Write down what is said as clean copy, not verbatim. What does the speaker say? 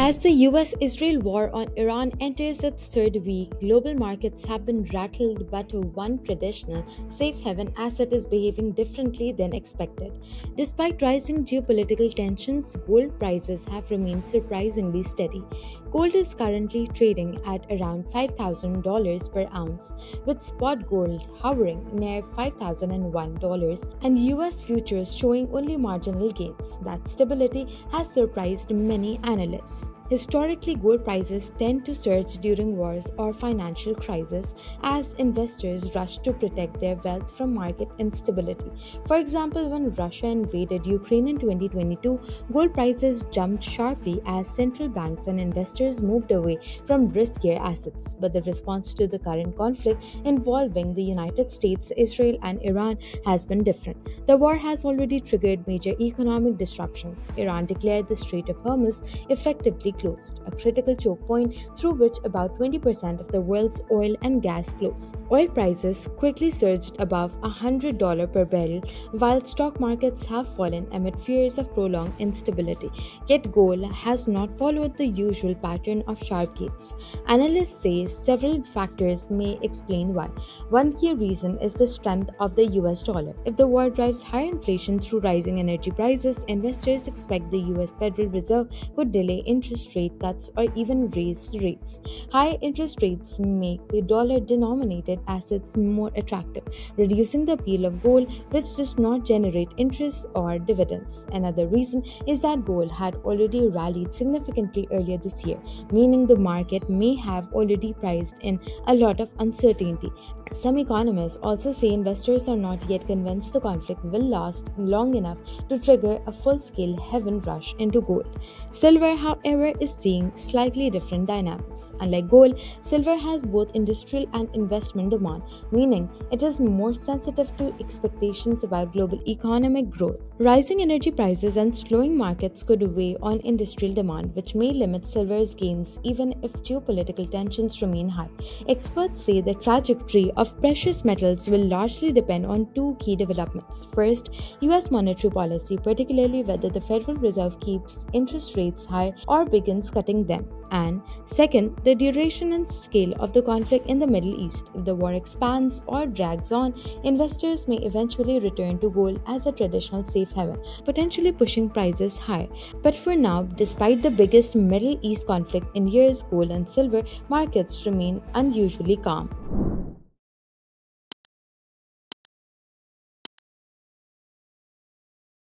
As the US Israel war on Iran enters its third week, global markets have been rattled, but one traditional safe haven asset is behaving differently than expected. Despite rising geopolitical tensions, gold prices have remained surprisingly steady. Gold is currently trading at around $5,000 per ounce, with spot gold hovering near $5,001 and US futures showing only marginal gains. That stability has surprised many analysts. Historically, gold prices tend to surge during wars or financial crises as investors rush to protect their wealth from market instability. For example, when Russia invaded Ukraine in 2022, gold prices jumped sharply as central banks and investors moved away from riskier assets. But the response to the current conflict involving the United States, Israel, and Iran has been different. The war has already triggered major economic disruptions. Iran declared the Strait of Hormuz effectively closed, a critical choke point through which about 20% of the world's oil and gas flows. Oil prices quickly surged above $100 per barrel, while stock markets have fallen amid fears of prolonged instability. Yet gold has not followed the usual pattern of sharp gains. Analysts say several factors may explain why. One key reason is the strength of the US dollar. If the war drives higher inflation through rising energy prices, investors expect the US Federal Reserve could delay interest rate cuts or even raise rates. High interest rates make the dollar denominated assets more attractive, reducing the appeal of gold, which does not generate interest or dividends. Another reason is that gold had already rallied significantly earlier this year, meaning the market may have already priced in a lot of uncertainty. Some economists also say investors are not yet convinced the conflict will last long enough to trigger a full-scale heaven rush into gold. Silver, however, is seeing slightly different dynamics. Unlike gold, silver has both industrial and investment demand, meaning it is more sensitive to expectations about global economic growth. Rising energy prices and slowing markets could weigh on industrial demand, which may limit silver's gains even if geopolitical tensions remain high. Experts say the trajectory of precious metals will largely depend on two key developments. First, US monetary policy, particularly whether the Federal Reserve keeps interest rates high or begins cutting them. And second, the duration and scale of the conflict in the Middle East. If the war expands or drags on, investors may eventually return to gold as a traditional safe haven, potentially pushing prices higher. But for now, despite the biggest Middle East conflict in years, gold and silver markets remain unusually calm.